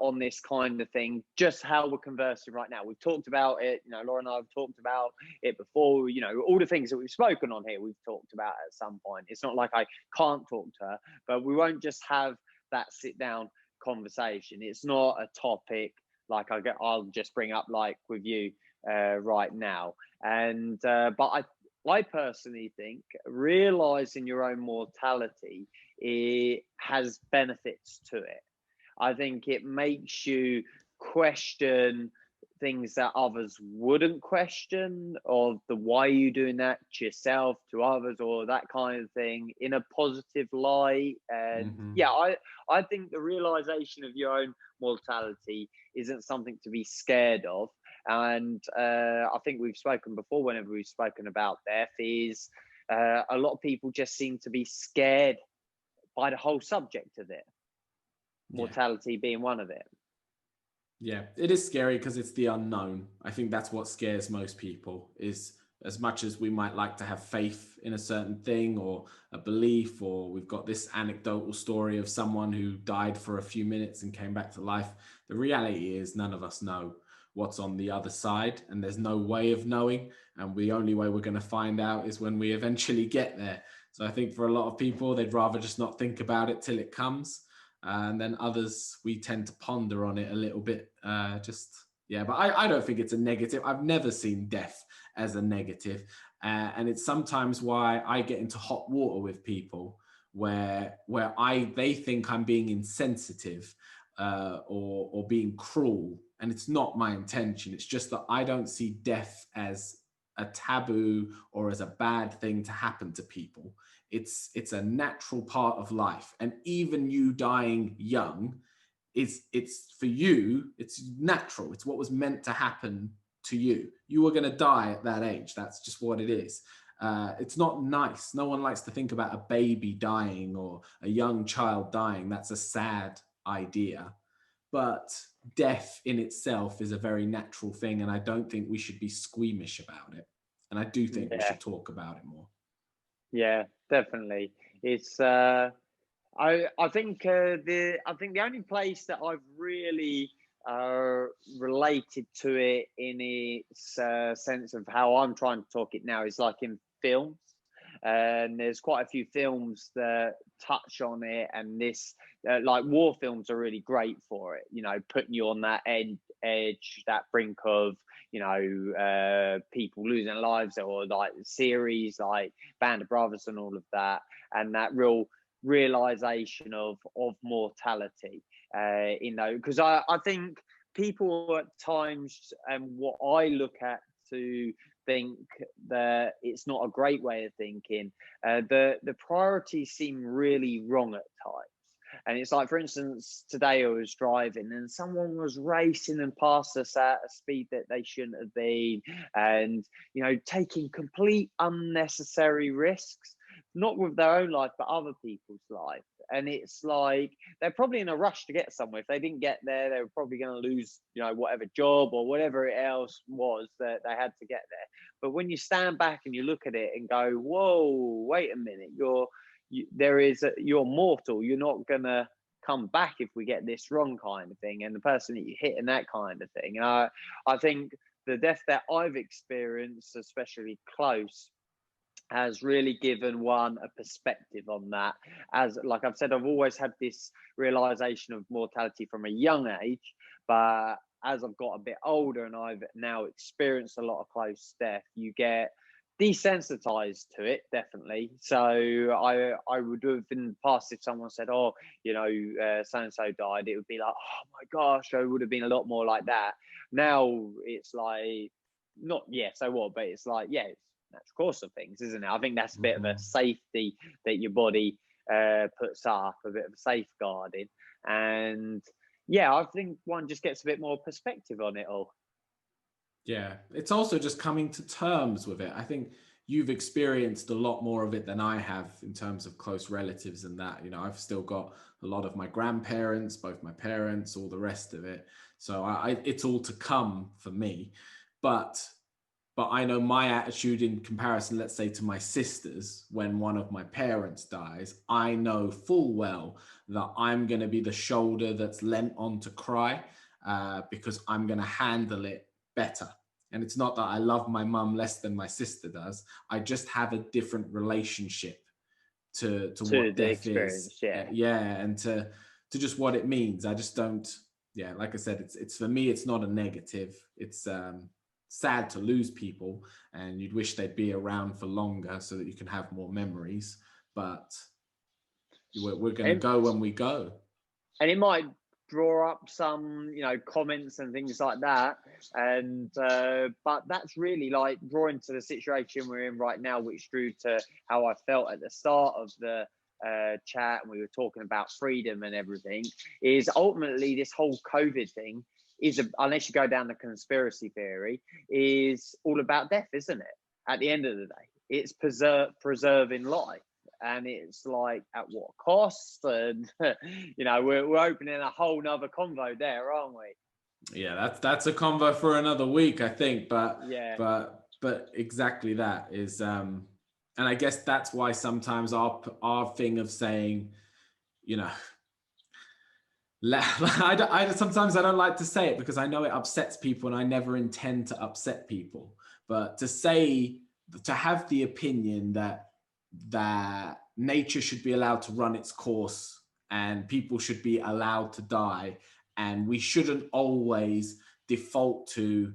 Speaker 1: on this kind of thing, just how we're conversing right now. We've talked about it, Laura and I have talked about it before, all the things that we've spoken on here, we've talked about at some point. It's not like I can't talk to her, but we won't just have that sit down conversation. It's not a topic like I'll just bring up like with you right now. And but I personally think realizing your own mortality, it has benefits to it. I think it makes you question things that others wouldn't question, or the why are you doing that to yourself, to others, or that kind of thing in a positive light. And yeah, I think the realization of your own mortality isn't something to be scared of. And I think we've spoken before, whenever we've spoken about death, is a lot of people just seem to be scared by the whole subject of it, mortality being one of it.
Speaker 2: Yeah, it is scary because it's the unknown. I think that's what scares most people, is as much as we might like to have faith in a certain thing or a belief, or we've got this anecdotal story of someone who died for a few minutes and came back to life. The reality is none of us know what's on the other side, and there's no way of knowing. And the only way we're going to find out is when we eventually get there. So I think for a lot of people, they'd rather just not think about it till it comes. And then others, we tend to ponder on it a little bit. But I don't think it's a negative. I've never seen death as a negative. And it's sometimes why I get into hot water with people where they think I'm being insensitive or being cruel. And it's not my intention. It's just that I don't see death as a taboo or as a bad thing to happen to people. It's a natural part of life. And even you dying young, it's for you, it's natural. It's what was meant to happen to you. You were going to die at that age. That's just what it is. It's not nice. No one likes to think about a baby dying or a young child dying. That's a sad idea. But death in itself is a very natural thing. And I don't think we should be squeamish about it. And I do think we should talk about it more.
Speaker 1: Yeah, definitely. It's I think the only place that I've really related to it in its sense of how I'm trying to talk it now is like in films. And there's quite a few films that touch on it, and this like war films are really great for it, you know, putting you on that edge, that brink of, you know, people losing lives, or like series like Band of Brothers and all of that, and that real realization of mortality, you know, because I think people at times, and what I look at to think that it's not a great way of thinking, the priorities seem really wrong at times. And it's like, for instance, today I was driving and someone was racing and past us at a speed that they shouldn't have been, and, you know, taking complete unnecessary risks, not with their own life, but other people's life. And it's like, they're probably in a rush to get somewhere. If they didn't get there, they were probably going to lose, you know, whatever job or whatever else was that they had to get there. But when you stand back and you look at it and go, whoa, wait a minute, you're mortal. You're not going to come back if we get this wrong, kind of thing. And the person that you hit and that kind of thing. And I think the death that I've experienced, especially close, has really given one a perspective on that. As like I've said, I've always had this realization of mortality from a young age, but as I've got a bit older and I've now experienced a lot of close death, you get desensitized to it, definitely. So I would have in the past, if someone said, oh, you know, so and so died, it would be like, oh my gosh, I would have been a lot more like that. Now it's like, not yeah, so what, but it's like, yeah, it's natural course of things, isn't it? I think that's a bit of a safety that your body puts up, a bit of a safeguarding. And yeah, I think one just gets a bit more perspective on it all.
Speaker 2: Yeah, it's also just coming to terms with it. I think you've experienced a lot more of it than I have in terms of close relatives and that. You know, I've still got a lot of my grandparents, both my parents, all the rest of it. So it's all to come for me. But I know my attitude in comparison, let's say, to my sisters, when one of my parents dies, I know full well that I'm going to be the shoulder that's lent on to cry because I'm going to handle it better. And it's not that I love my mum less than my sister does. I just have a different relationship to what death is. And to just what it means. I just don't, like I said, it's for me, it's not a negative. It's sad to lose people, and you'd wish they'd be around for longer so that you can have more memories, but we're going to go when we go.
Speaker 1: And it might draw up some, you know, comments and things like that, And but that's really like drawing to the situation we're in right now, which drew to how I felt at the start of the chat, and we were talking about freedom and everything, is ultimately this whole COVID thing is, unless you go down the conspiracy theory, is all about death, isn't it? At the end of the day, it's preserving life. And it's like, at what cost? And you know, we're opening a whole nother convo there, aren't we?
Speaker 2: Yeah, that's a convo for another week, I think. But
Speaker 1: Yeah.
Speaker 2: but exactly that is, and I guess that's why sometimes our thing of saying, you know, sometimes I don't like to say it because I know it upsets people, and I never intend to upset people. But to have the opinion that nature should be allowed to run its course and people should be allowed to die, and we shouldn't always default to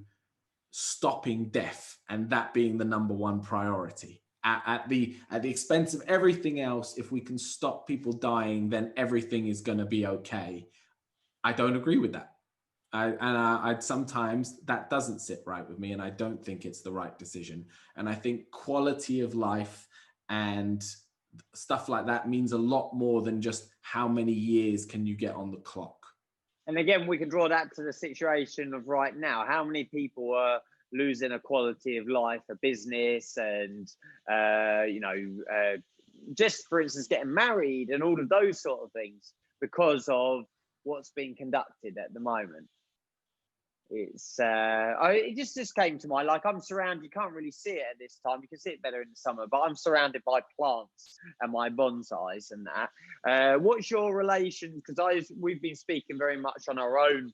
Speaker 2: stopping death and that being the number one priority at the expense of everything else. If we can stop people dying, then everything is going to be okay. I don't agree with that. I sometimes that doesn't sit right with me, and I don't think it's the right decision. And I think quality of life and stuff like that means a lot more than just how many years can you get on the clock.
Speaker 1: And again, we can draw that to the situation of right now. How many people are losing a quality of life, a business, and just for instance, getting married and all of those sort of things because of what's being conducted at the moment. It's it just came to mind. Like, I'm surrounded, you can't really see it at this time, you can see it better in the summer, but I'm surrounded by plants and my bonsais and that. What's your relation, because we've been speaking very much on our own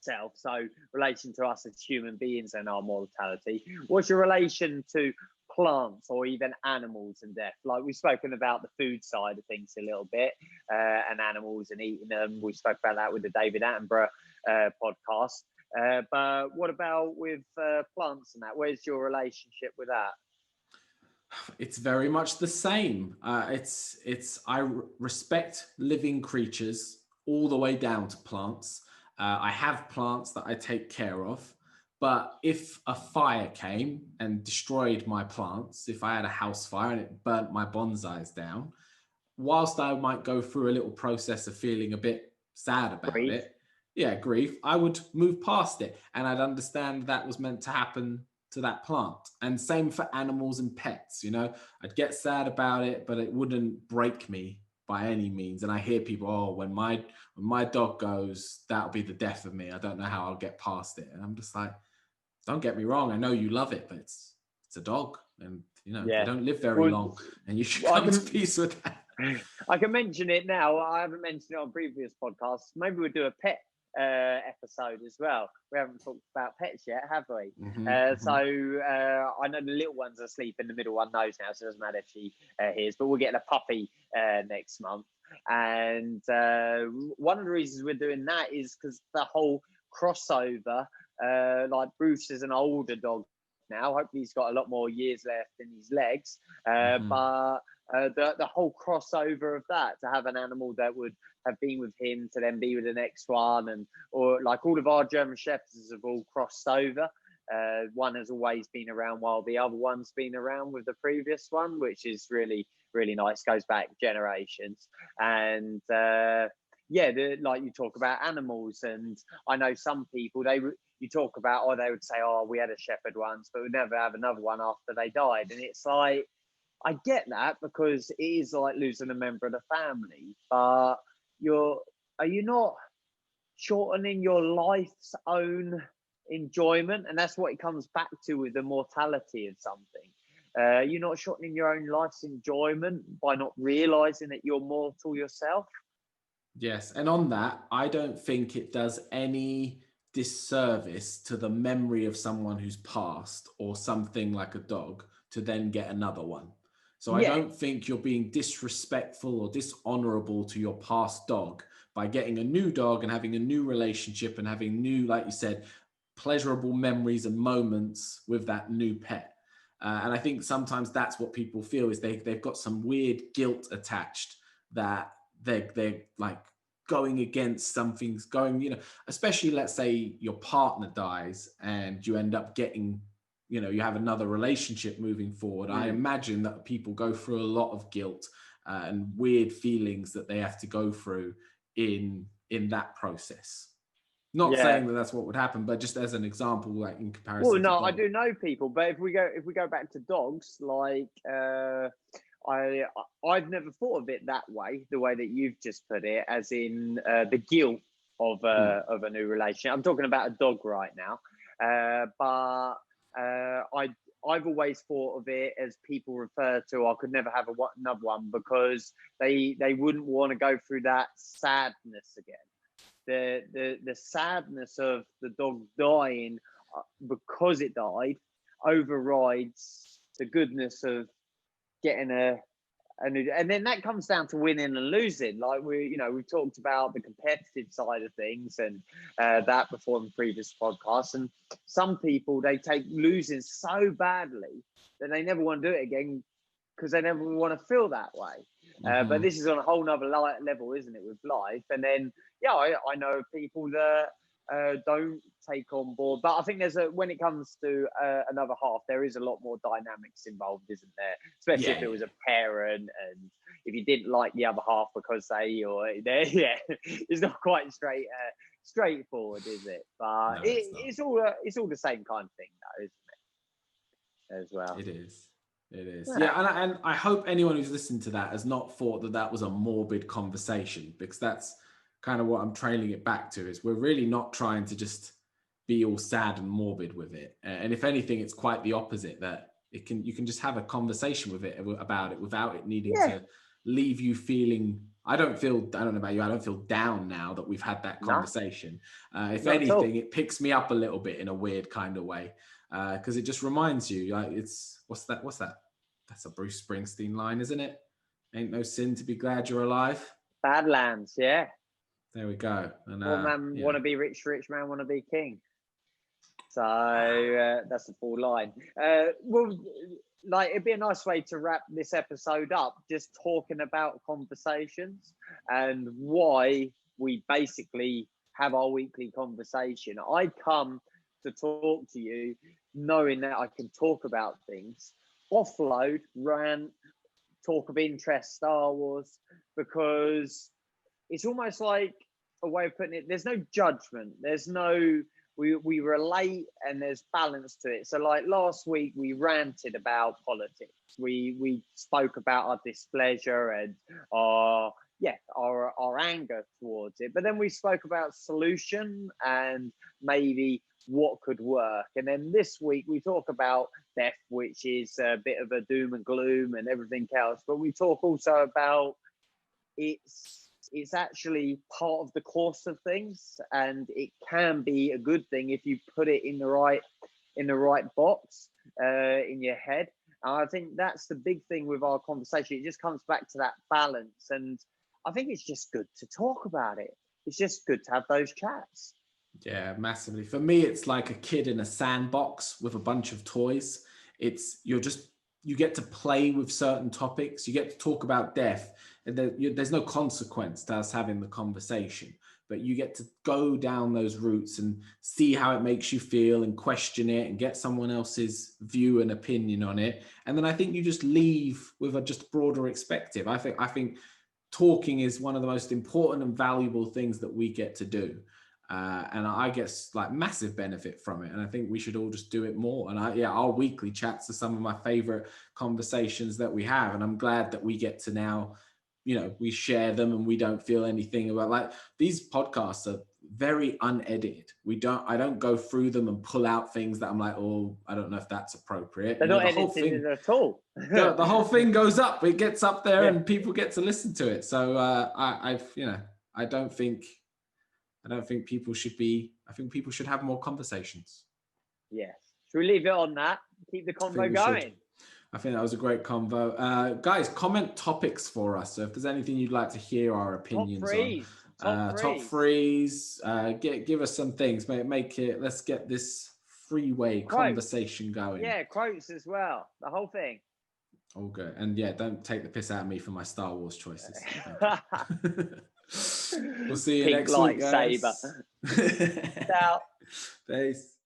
Speaker 1: self, so relation to us as human beings and our mortality. What's your relation to plants or even animals and death? Like, we've spoken about the food side of things a little bit, and animals and eating them. We spoke about that with the David Attenborough podcast. But what about with plants and that? Where's your relationship with that?
Speaker 2: It's very much the same. I respect living creatures all the way down to plants. I have plants that I take care of, but if a fire came and destroyed my plants, if I had a house fire and it burnt my bonsais down, whilst I might go through a little process of feeling a bit sad about
Speaker 1: Grief.
Speaker 2: grief, I would move past it, and I'd understand that was meant to happen to that plant. And same for animals and pets. You know, I'd get sad about it, but it wouldn't break me by any means. And I hear people, oh, when my dog goes, that'll be the death of me. I don't know how I'll get past it. And I'm just like, don't get me wrong, I know you love it, but it's a dog, and they don't live very long, and you should come to peace with that.
Speaker 1: I can mention it now. I haven't mentioned it on previous podcasts. Maybe we'll do a pet episode as well. We haven't talked about pets yet, have we? So I know the little one's asleep, and the middle one knows now, so it doesn't matter if she hears. But we're getting a puppy next month, and one of the reasons we're doing that is because the whole crossover. Like, Bruce is an older dog now. Hopefully, he's got a lot more years left in his legs. But the whole crossover of that, to have an animal that would have been with him to then be with the next one, or like all of our German Shepherds have all crossed over. One has always been around while the other one's been around with the previous one, which is really, really nice. Goes back generations. And like you talk about animals, and I know some people, you talk about, or they would say, oh, we had a shepherd once, but we'd never have another one after they died. And it's like, I get that, because it is like losing a member of the family, but are you not shortening your life's own enjoyment? And that's what it comes back to with the mortality of something. You're not shortening your own life's enjoyment by not realizing that you're mortal yourself.
Speaker 2: Yes, and on that, I don't think it does any disservice to the memory of someone who's passed, or something like a dog, to then get another one. So I don't think you're being disrespectful or dishonorable to your past dog by getting a new dog and having a new relationship and having new, like you said, pleasurable memories and moments with that new pet. And I think sometimes that's what people feel, is they've got some weird guilt attached, that they're like going against something's going, you know, especially let's say your partner dies and you end up getting, you know, you have another relationship moving forward. I imagine that people go through a lot of guilt and weird feelings that they have to go through in that process. Not saying that that's what would happen, but just as an example, like in comparison.
Speaker 1: Well, no, I do know people, but if we go back to dogs, like I've never thought of it that way, the way that you've just put it, as in the guilt of a new relationship. I'm talking about a dog right now, but I've always thought of it as people refer to, I could never have another one, because they wouldn't want to go through that sadness again. The sadness of the dog dying because it died overrides the goodness of getting a new, and then that comes down to winning and losing. Like we've talked about the competitive side of things and that before in previous podcasts. And some people, they take losing so badly that they never want to do it again because they never want to feel that way. But this is on a whole nother level, isn't it, with life? And then, I know people that don't take on board. But I think when it comes to another half, there is a lot more dynamics involved, isn't there? Especially if it was a parent, and if you didn't like the other half because it's not quite straightforward, is it? But no, it's all the same kind of thing, though, isn't it? As well.
Speaker 2: It is. It is. Yeah. And I hope anyone who's listened to that has not thought that was a morbid conversation, because that's kind of what I'm trailing it back to, is we're really not trying to just be all sad and morbid with it. And if anything, it's quite the opposite, that you can just have a conversation with it about it without it needing to leave you feeling, I don't know about you, I don't feel down now that we've had that conversation. If anything, it picks me up a little bit in a weird kind of way. Because it just reminds you, it's what's that? That's a Bruce Springsteen line, isn't it? Ain't no sin to be glad you're alive.
Speaker 1: Badlands, yeah.
Speaker 2: There we go. And
Speaker 1: poor man want to be rich man want to be king. So that's the full line. Well, like, it'd be a nice way to wrap this episode up, just talking about conversations and why we basically have our weekly conversation. I come to talk to you knowing that I can talk about things, offload, rant, talk of interest, Star Wars, because it's almost like a way of putting it, there's no judgment, there's no, we relate, and there's balance to it. So like last week we ranted about politics, we spoke about our displeasure and our anger towards it, but then we spoke about solution and maybe what could work. And then this week we talk about death, which is a bit of a doom and gloom and everything else, but we talk also about it's actually part of the course of things, and it can be a good thing if you put it in the right box in your head. And I think that's the big thing with our conversation. It just comes back to that balance, and I think it's just good to talk about it. It's just good to have those chats.
Speaker 2: Yeah, massively. For me, it's like a kid in a sandbox with a bunch of toys. You get to play with certain topics. You get to talk about death, and there's no consequence to us having the conversation, but you get to go down those routes and see how it makes you feel and question it and get someone else's view and opinion on it. And then I think you just leave with a just broader perspective. I think talking is one of the most important and valuable things that we get to do. And I get like massive benefit from it, and I think we should all just do it more. And our weekly chats are some of my favorite conversations that we have, and I'm glad that we get to now, we share them and we don't feel anything about, like, these podcasts are very unedited. I don't go through them and pull out things that I'm like, oh, I don't know if that's appropriate.
Speaker 1: They're not edited at all.
Speaker 2: The whole thing goes up, it gets up there, and people get to listen to it. So I don't think people should be. I think people should have more conversations.
Speaker 1: Yes. Should we leave it on that? Keep the convo going.
Speaker 2: I think that was a great convo. Guys, comment topics for us. So if there's anything you'd like to hear our opinions on. Top threes. Give us some things. Make it. Let's get this freeway conversation going.
Speaker 1: Yeah, quotes as well. The whole thing.
Speaker 2: All good. And don't take the piss out of me for my Star Wars choices. We'll see you
Speaker 1: Pink
Speaker 2: next week,
Speaker 1: lightsaber.
Speaker 2: guys.
Speaker 1: Ciao.
Speaker 2: Peace.